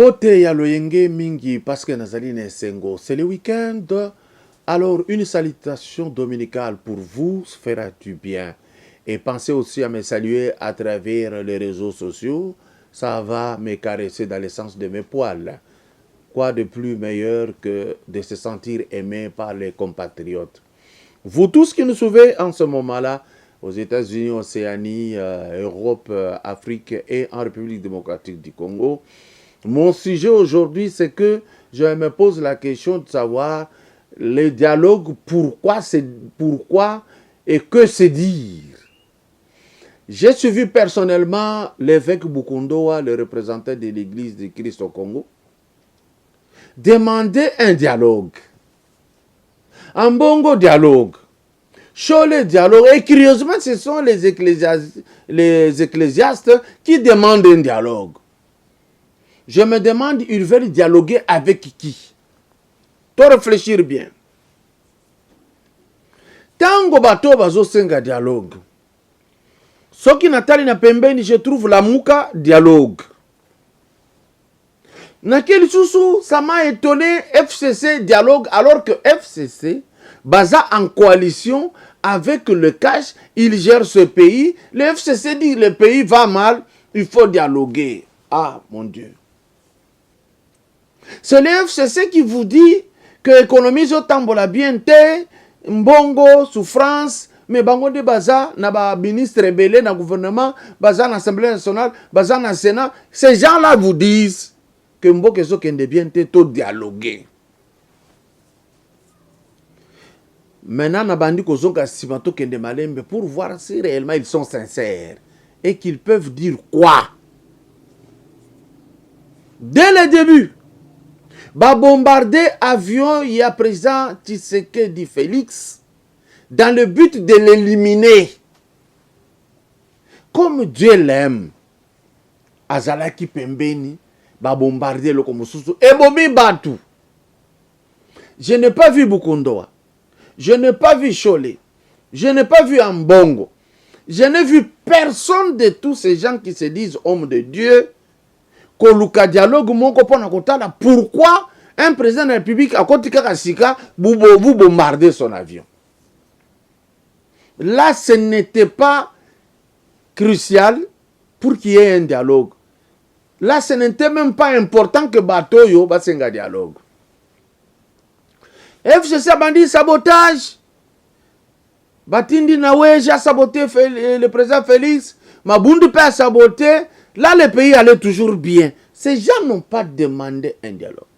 Mbote ya loyenge mingi parce que nazali na esengo. C'est le week-end. Alors, une salutation dominicale pour vous fera du bien. Et pensez aussi à me saluer à travers les réseaux sociaux. Ça va me caresser dans le sens de mes poils. Quoi de plus meilleur que de se sentir aimé par les compatriotes. Vous tous qui nous suivez en ce moment-là, aux États-Unis, Océanie, Europe, Afrique et en République démocratique du Congo, mon sujet aujourd'hui, c'est que je me pose la question de savoir les dialogues, pourquoi et que se dire. J'ai suivi personnellement l'évêque Bukundoa, le représentant de l'Église de Christ au Congo, demander un dialogue. Un bongo dialogue. Chole dialogue. Et curieusement, ce sont les ecclésiastes qui demandent un dialogue. Je me demande, ils veulent dialoguer avec qui? Tu réfléchir bien. Tango bato bazo senga dialogue. Soki natali na pembeni, je trouve la mouka dialogue. Naquel sousou, ça m'a étonné, FCC dialogue, alors que FCC, basa en coalition avec le cash, il gère ce pays. Le FCC dit le pays va mal, il faut dialoguer. Ah, mon Dieu. C'est le FCC qui vous dit que l'économie tambola bien te, mbongo, souffrance, mais bango de baza, na ba ministre rebelle, na gouvernement, baza na Assemblée nationale, baza na Sénat. Ces gens-là vous disent que mboke so kende bien te, to dialoguer. Maintenant, na bandi ko zonga simato kende malembe pour voir si réellement ils sont sincères et qu'ils peuvent dire quoi. Dès le début, va bombarder avion, il y a président Tshisekedi Félix dans le but de l'éliminer. Comme Dieu l'aime, Azalaki Pembeni va bombarder le Komosusu et Bomi Batu. Je n'ai pas vu Bukundoa, je n'ai pas vu Chole, je n'ai pas vu Ambongo, je n'ai vu personne de tous ces gens qui se disent hommes de Dieu. Koluka dialogue moko pona kotala pourquoi un président de la République a côté Kakasika vous bombardez son avion. Là, ce n'était pas crucial pour qu'il y ait un dialogue. Là, ce n'était même pas important que Batoyo basenga dialogue. FCC bandi sabotage. Batindi Naweja a saboté le président Félix. Mabundu Pé a saboté. Là, le pays allait toujours bien. Ces gens n'ont pas demandé un dialogue.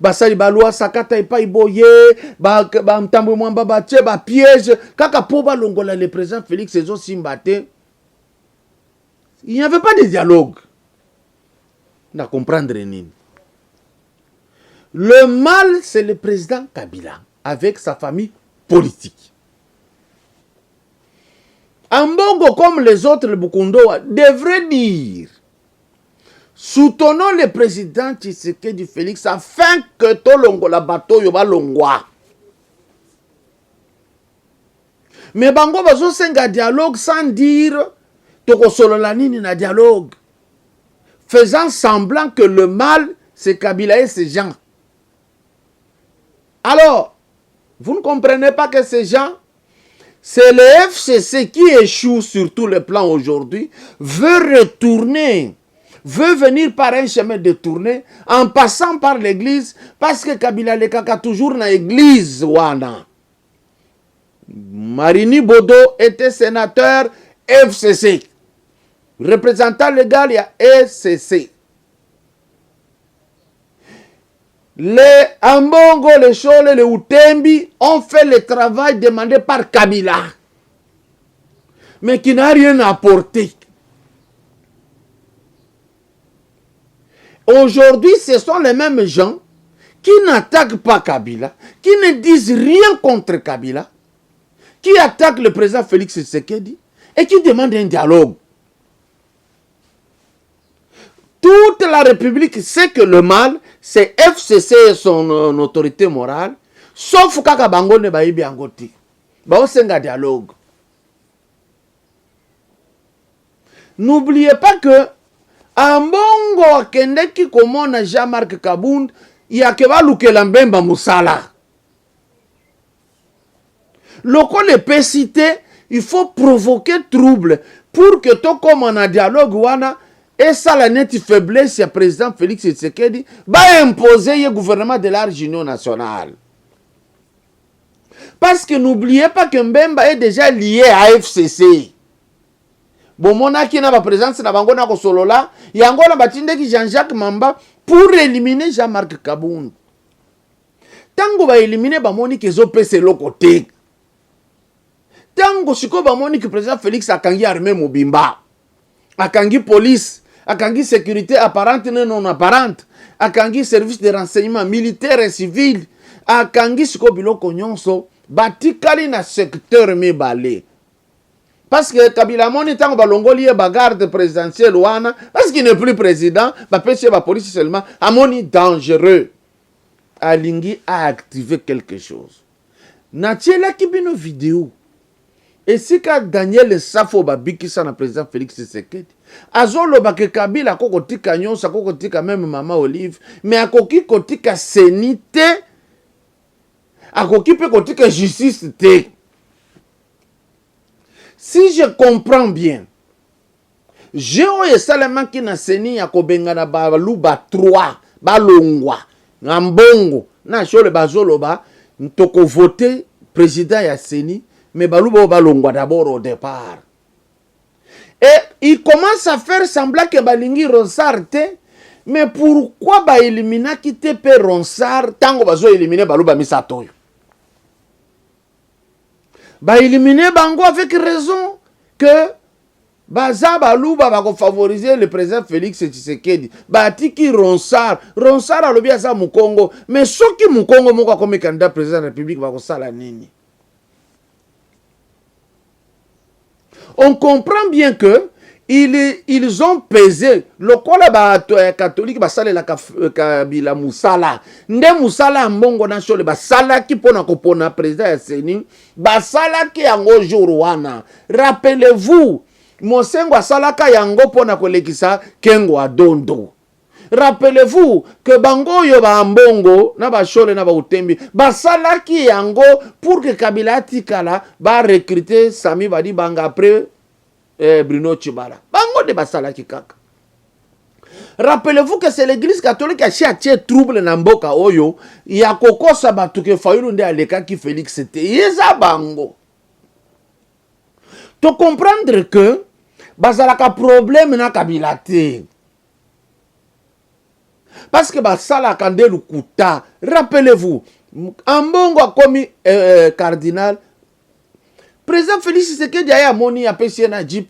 Basali balwa sakata ipa iboye, ba mtambo mwamba bache, ba piège. Kaka poba longola le président Félix Ezo Simbate. Il n'y avait pas de dialogue. On a comprendre nini. Le mal, c'est le président Kabila, avec sa famille politique. Ambongo, comme les autres, le Bukundoa, devrait dire soutenons le président Tshisekedi Félix afin que Tolongo la bateau yoba longwa. Mais bango bazo senga dialogue sans dire toko solo la nini na dialogue. Faisant semblant que le mal c'est Kabila et ces gens. Alors, vous ne comprenez pas que ces gens, c'est le FCC qui échoue sur tous les plans aujourd'hui, veut retourner, veut venir par un chemin détourné, en passant par l'église, parce que Kabila le Kaka toujours dans l'église wana. Marini Bodo était sénateur FCC. Représentant légal, il y a FCC. Les Ambongo, les Chole, les Utembi ont fait le travail demandé par Kabila, mais qui n'a rien apporté. Aujourd'hui, ce sont les mêmes gens qui n'attaquent pas Kabila, qui ne disent rien contre Kabila, qui attaquent le président Félix Tshisekedi et qui demandent un dialogue. Toute la République sait que le mal, c'est FCC et son autorité morale, sauf Kaka Bango ne baïbi angoti. Bao senga dialogue. N'oubliez pas que ambongo akendeki komona Jean-Marc Kabund yake balukela mbemba musala. Loko le pesite, il faut provoquer trouble pour que to comme en dialogue wana et ça la nette faiblesse ya président Félix Tshisekedi va imposer le gouvernement de la union nationale. Parce que n'oubliez pas que Mbemba est déjà lié à FCC. Bon, mon aki na ba présence na bango na ko solola, yango na batinde ki Jean-Jacques Mamba pour éliminer Jean-Marc Kabund. Tango ba éliminer ba moni ke zo pese lokote. Tango siko ba moni ke président Félix akangi armée mobimba. Akangi police, akangi sécurité apparente et non apparente, akangi service de renseignement militaire et civil, akangi siko biloko nyonso batikali na secteur mibale. Parce que Kabila moni tango balongoli ba garde présidentielle wana parce qu'il n'est plus président, ba pêcher ba police seulement amoni dangereux. Alingi a activé quelque chose. Natiela kibino vidéo. Et si ka Daniel Safo babiki sa na président Félix Tshisekedi, azolo ba ke Kabila koko tika nyonsa koko tika même Mama Olive, mais akoki kotika senite, akoki pe kotika justice te. Si je comprends bien, Géo et Salama qui na seni ya kobenga na balu ba 3, balongwa, ngambongo, na chole bazolo ba, ntoko voter président ya seni, mais balu balongwa d'abord au départ. Et il commence à faire semblant que balingi Ronsard, mais pourquoi ba élimina qui te pe Ronsard, tango bazo éliminer balu ba misatoyo? Ba éliminer bango avec raison que baza baluba ba favoriser le président Félix Tshisekedi. Ba tiki Ronsard alobi asa mukongo, mais soki mukongo moko comme candidat président de la République ba ko sala nini? On comprend bien que ils ont pesé le col catholique basale la Kabila musala nde musala mbongo na chole basala ki pona kopona président ya seni basala ki yango jour wana. Rappelez-vous Mosengo asalaka yango pona kolekisa kengo adondo. Rappelez-vous que bango yo ba mbongo na ba chole na ba utembi basala ki yango pour que Kabila tikala ba recruter Sami Badi Banga après Bruno Tshibala. Bango de basala ki kaka. Rappelez-vous que c'est l'église catholique qui a tiré trouble na mboka oyo ya kokosa batu ke fayulu nde aleka ki Félix c'était yeza bango. To comprendre que bazalaka problème na Kabila te. Parce que basala kande lukuta. Rappelez-vous, Ambongo a commis cardinal. Président Félix Tshisekedi aya moni apesi na jeep.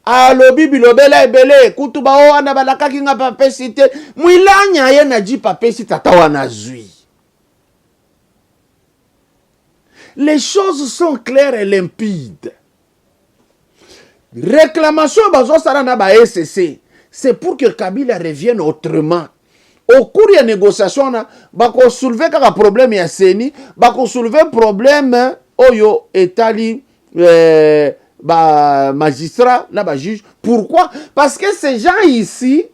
Alobi bilobela ebele kutuba o ana balaka kinga pa pesite. Mwilanya ye na jeep apesi tata wana zui. Les choses sont claires et limpides. Réclamation bazo sara na ba SCC. C'est pour que Kabila revienne autrement. Au cours de la négociation, bako soulever un problème ya seni, bako soulever un problème oyo etali magistrat na ba juge. Pourquoi? Parce que ces gens ici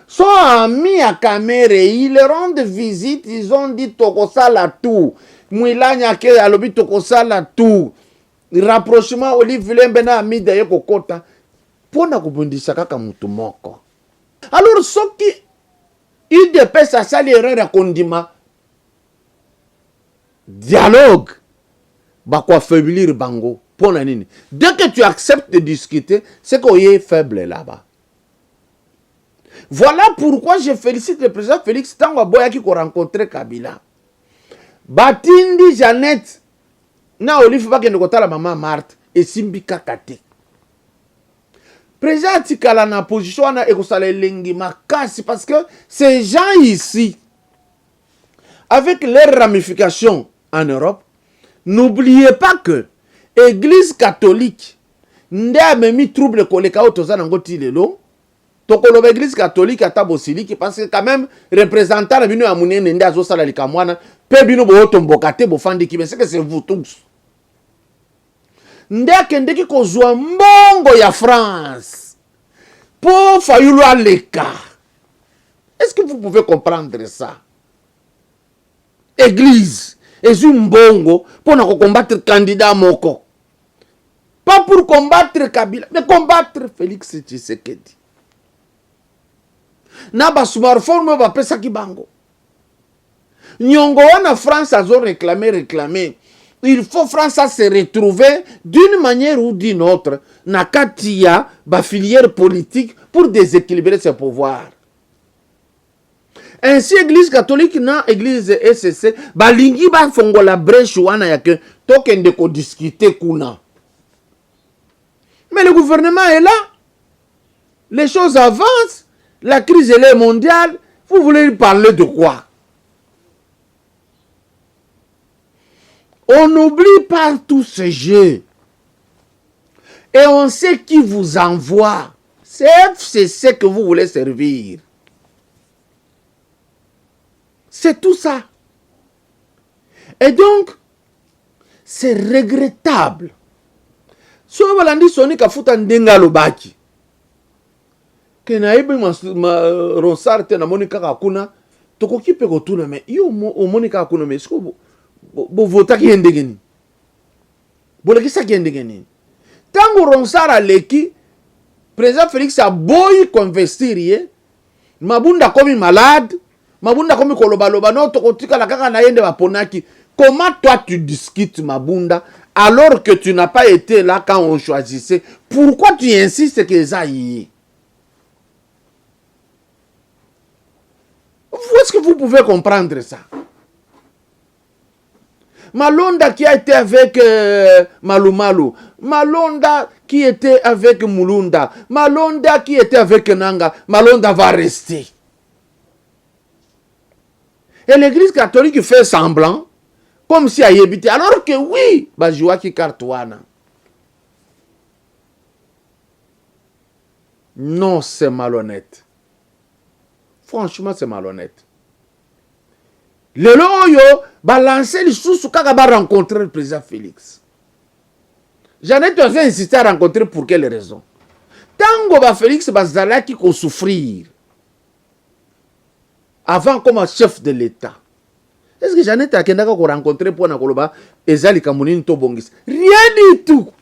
sont amis à Kamere, ils leur rendent visite, ils ont dit tokosala tout. Mwilanya ke alobi tokosala tout. Rapprochement Olive Vilembe na ami daye kokota pona kubundisa kaka mutu moko. Alors soki UDPS a sali erreur ya kondima dialogue bako affaiblir bango pona nini. Dès que tu acceptes de discuter, c'est qu'on est faible là-bas. Voilà pourquoi je félicite le président Félix Tango Boya qui a rencontré Kabila. Batindi Jeannette na Olive bakende kotala maman Marthe et Simbi Kakate. Président Tikala na position na ekosala elengi makasi parce que ces gens ici, avec leurs ramifications en Europe, n'oubliez pas que l'Église catholique nde amemi trouble koleka otoza nango tilelo. Tokoloba Église catholique ata bosiliki parce que quand même représentant na bino ya munene nde azosala likamwana pe bino bo otombokate bo fandi ki, mais c'est que c'est vous tous. Nde akendeki kozwa mbongo ya France Pour Fayulu l'écart. Est-ce que vous pouvez comprendre ça? Église, et Zumbongo, pour combattre le candidat Moko. Pas pour combattre Kabila, mais combattre Félix Tshisekedi. Naba smartphone va pesa kibango. Nyongo wana France a réclamé. Il faut France se retrouver d'une manière ou d'une autre na katia ba filière politique pour déséquilibrer ses pouvoirs. Ainsi église catholique na église SCC balingi ba fongo la brèche wana yake tokende ko discuter kuna. Mais le gouvernement est là. Les choses avancent. La crise elle est mondiale. Vous voulez parler de quoi? On n'oublie pas tous ces jeux. Et on sait qui vous envoie. C'est FCC que vous voulez servir. C'est tout ça. Et donc, c'est regrettable. So balandi soni kafuta ndenga lobaki. Ke na ibe ronsar te na monika kakuna. Toko kipe kotuna me. Yo monika kakuna me. Sko bo vota ki endegeni. Bo lekisa ki endegeni. Tango ronsar aleki. Président Félix a boy investir ye. Mabunda komi malade. Mabunda komi kolobaloba. No toko tika la kaka na yende waponaki. Comment toi tu discutes Mabunda alors que tu n'as pas été là quand on choisissait? Pourquoi tu insistes que ça y est? Est-ce que vous pouvez comprendre ça? Malonda qui a été avec Malumalu, Malonda qui était avec Mulunda, Malonda qui était avec Nanga, Malonda va rester. Et l'église catholique fait semblant comme si elle y habitait. Alors que oui, Bajoua qui cartouana. Non, c'est malhonnête. Franchement, c'est malhonnête. Le loyo, balancer les sous kaka ba rencontrer le président Félix. J'en ai insisté à rencontrer pour quelle raison? Tango ba Félix bazala qui ko souffrir. Avant comme chef de l'État. Est-ce que Jeannette Akendaka ko rencontrer pour na koloba ezali kamunini to bongis? Rien du tout.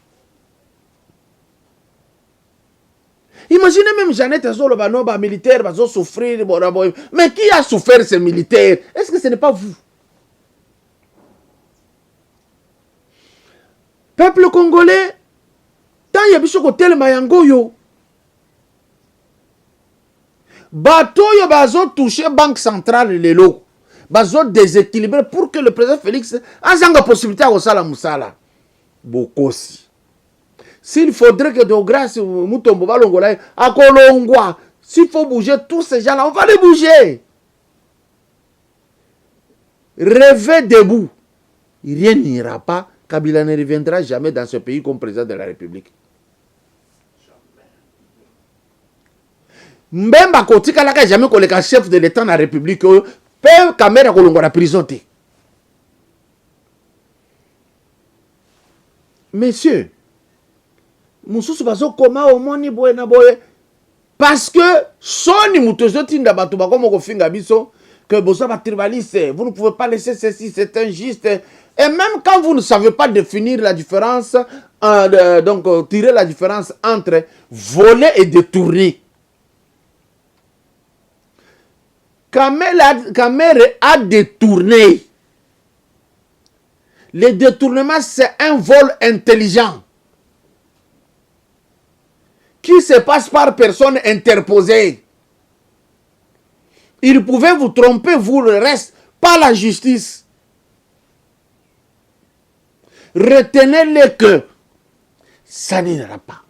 Imaginez même Jeannette Azoloba no ba militaire bazo souffrir mais qui a souffert ces militaires? Est-ce que ce n'est pas vous? Peuple congolais, tant y a biso ko telema yango yo. Bateau yo bazo toucher banque centrale lelo. Bazo déséquilibré pour que le président Félix a la possibilité de faire musala. Bokosi. S'il faudrait que de grâce Mutombo Balongola à Kolongwa, s'il faut bouger tous ces gens-là, on va les bouger. Rêver debout. Rien n'ira pas. Kabila ne reviendra jamais dans ce pays comme président de la République. Mbemba Kotika n'a jamais collé chef de l'État dans la République. Père Kamera Kolongo la prison. Messieurs, Moussous bazo koma omoni boye na boye parce que soni mutozo tinda batu ba comme ko finga biso que bosa ba tribaliste, vous ne pouvez pas laisser ceci, c'est injuste. Et même quand vous ne savez pas définir la différence, donc tirer la différence entre voler et détourner. Kamere a détourné. Le détournement, c'est un vol intelligent qui se passe par personne interposée. Il pouvait vous tromper, vous le reste, pas la justice. Retenez-le que ça n'ira pas.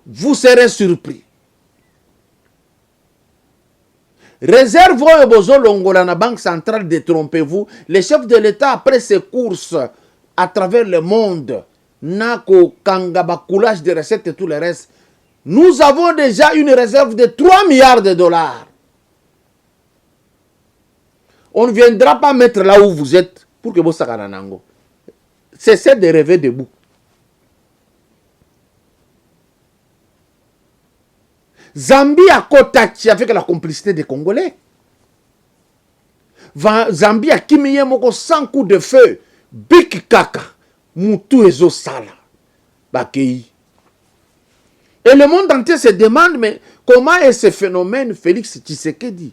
Vous serez surpris. Réserve Bozo Longola na Banque centrale, détrompez-vous. Les chefs de l'État, après ces courses à travers le monde, Nako, Kangaba, coulage de recettes et tout le reste, nous avons déjà une réserve de 3 milliards de dollars. On ne viendra pas mettre là où vous êtes pour que vous soyez nango. Cessez de rêver debout. Zambie a kotaki avec la complicité des Congolais. Zambie a kimiye moko sans coup de feu. Bik kaka. Moutou ezo sala. Bakei. Et le monde entier se demande, mais comment est ce phénomène Félix Tshisekedi?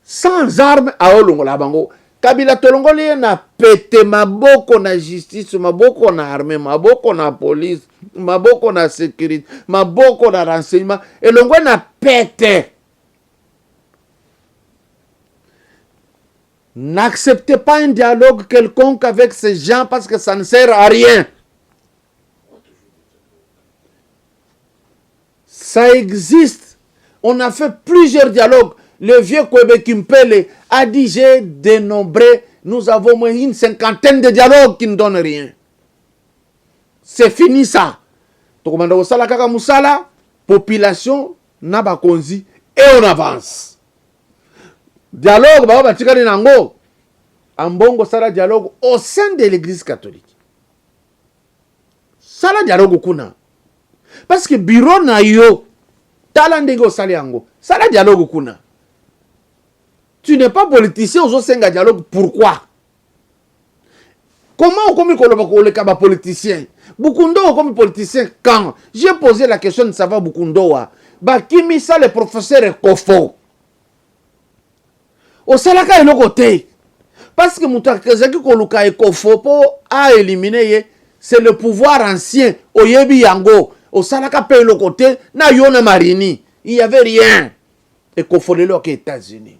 Sans armes à Olongola Bango. Kabila Tolongoli na pété maboko na justice, maboko na armée, maboko na police, maboko na sécurité, maboko na renseignement. Et l'ongo na pété. N'acceptez pas un dialogue quelconque avec ces gens parce que ça ne sert à rien. Ça existe. On a fait plusieurs dialogues. Le vieux Kwebe Kimpele a dit, j'ai dénombré, nous avons moins une cinquantaine de dialogues qui ne donnent rien. C'est fini ça. Tokomanda Osala Kaka Moussala, population, Nabakonzi, et on avance. Dialogue, Baba Tikari Nango, Ambongo Sala dialogue au sein de l'église catholique. Sala dialogue kuna. Parce que bureau na yo, talandego sali yango, sala dialogue kuna. Tu n'es pas politicien aux autres dialogue. Pourquoi? Comment on commis le politicien? Bukundo on commis politicien quand? J'ai posé la question de savoir Bukundo. Bakimi ça le professeur Kofo. Au salaka est le côté. Parce que Moutakazaki Koluka et Kofo a éliminé, c'est le pouvoir ancien. Oyebi Yango. Au salaka paye le côté. Na yona marini. Il n'y avait rien. Et Kofo de l'Ok États-Unis.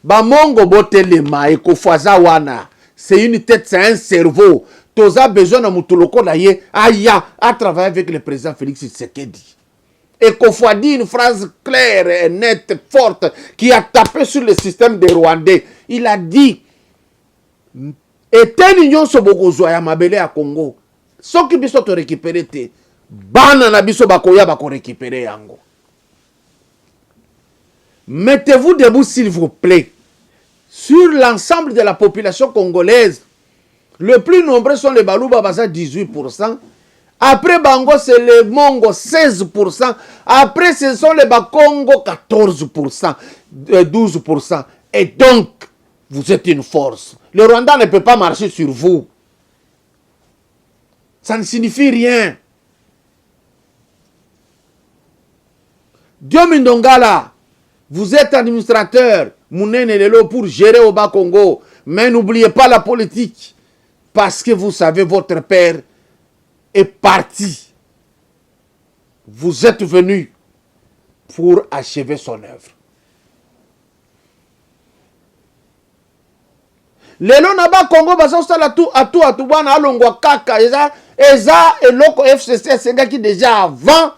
Bamongo botelema ekofaza wana. C'est une tête, c'est un cerveau. Toza besoin de mutuloko laye aya à travailler avec le président Félix Tshisekedi. Ekofo dit une phrase claire, nette, forte, qui a tapé sur le système des Rwandais. Il a dit Eten union sobokozwa ya mabele à Congo. Soki biso to récupérer te. Bana na biso bakoya bako récupérer yango. Mettez-vous debout s'il vous plaît. Sur l'ensemble de la population congolaise, le plus nombreux sont les Balouba Baza 18%. Après Bango, c'est les Mongo 16%. Après, ce sont les Bakongo 14%, 12%. Et donc, vous êtes une force. Le Rwanda ne peut pas marcher sur vous. Ça ne signifie rien. Dieu Mindongala, vous êtes administrateur, Mounene Lelo, pour gérer au Bas-Congo. Mais n'oubliez pas la politique. Parce que vous savez, votre père est parti. Vous êtes venu pour achever son œuvre. Lelo na Bas-Congo, à bana alongwa kaka, eza eloko FCC senga qui déjà avant,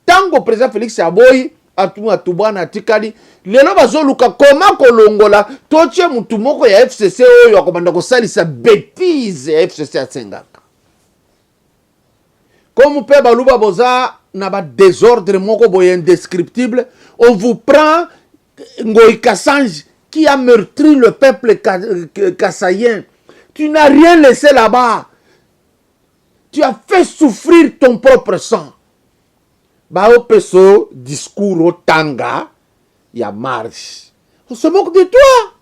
tant que le président Félix Aboyi, atubana tikali lelo bazoluka koma kolongola toche mutu moko ya FCC oyo akomanda kosalisa bêtise ya FCC asengaka comme pe baluba boza na ba désordre moko boye indescriptible. On vous prend Ngoï Kassange qui a meurtri le peuple kassaïen. Tu n'as rien laissé là-bas. Tu as fait souffrir ton propre sang. Bao peso discours au tanga ya marche. On se moque de toi.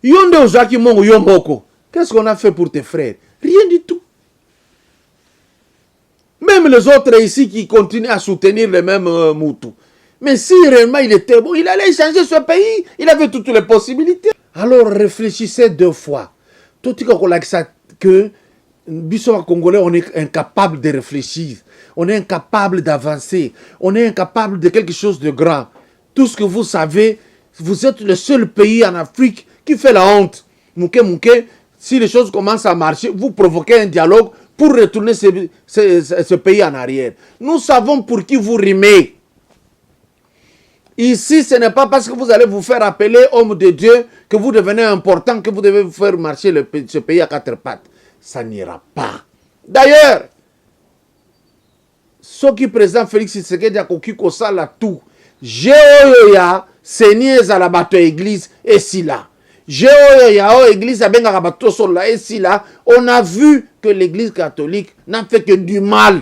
Yonde ozaki mongo yomoko. Qu'est-ce qu'on a fait pour tes frères? Rien du tout. Même les autres ici qui continuent à soutenir les mêmes Moutou. Mais si réellement il était bon, il allait changer ce pays. Il avait toutes les possibilités. Alors réfléchissez deux fois. Tout que Bissot Congolais, on est incapable de réfléchir. On est incapable d'avancer. On est incapable de quelque chose de grand. Tout ce que vous savez, vous êtes le seul pays en Afrique qui fait la honte. Mouké, si les choses commencent à marcher, vous provoquez un dialogue pour retourner ce pays en arrière. Nous savons pour qui vous rimez. Ici, ce n'est pas parce que vous allez vous faire appeler homme de Dieu que vous devenez important, que vous devez vous faire marcher ce pays à quatre pattes. Ça n'ira pas. D'ailleurs, ce qui président Félix Tshisekedi a koki kosala tout. Géoya, seigneur à la bateau église et si là. Géoya, église à benga bateau sur là et si là. On a vu que l'église catholique n'a fait que du mal.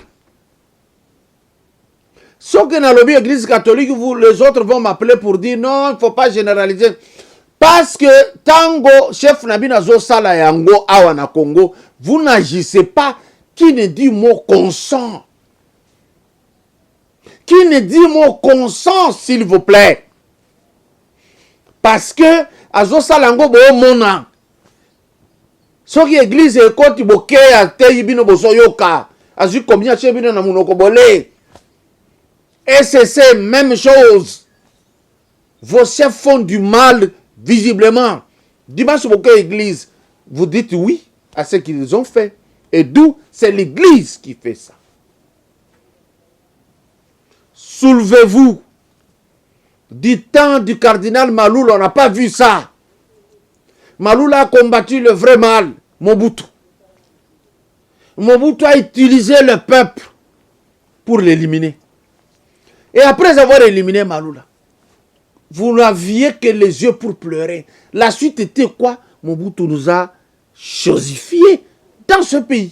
Sauf que dans l'église catholique, les autres vont m'appeler pour dire non, il ne faut pas généraliser. Parce que tango, chef Nabina Zo Sala Yango, Awana Congo, vous n'agissez pas. Qui ne dit mot consent? Qui ne dit mot consent, s'il vous plaît? Parce que Azo Salango Bo Mona. Soki église ekoti bokeya te ibino bosoyoka. Azu combien chez bino na munoko bolé. Et c'est même chose. Vos chefs font du mal visiblement. Dimanche au église, vous dites oui à ce qu'ils ont fait. Et d'où c'est l'église qui fait ça. Soulevez-vous. Du temps du cardinal Maloul, on n'a pas vu ça. Maloul a combattu le vrai mal, Mobutu. Mobutu a utilisé le peuple pour l'éliminer. Et après avoir éliminé Maloula, vous n'aviez que les yeux pour pleurer. La suite était quoi? Mobutu nous a chosifiés dans ce pays.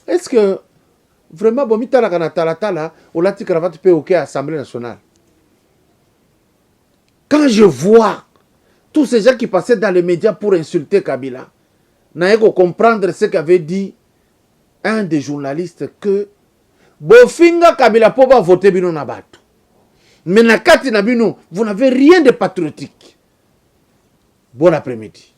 Est-ce que vraiment, Bomita la Kanatalatala, ou la Tikravate peut au Assemblée nationale? Quand je vois tous ces gens qui passaient dans les médias pour insulter Kabila, n'a pas comprendre ce qu'avait dit un des journalistes que Bofinga Kabila Poba voter bino na bato. Mais na kati na bino, vous n'avez rien de patriotique. Bon après-midi.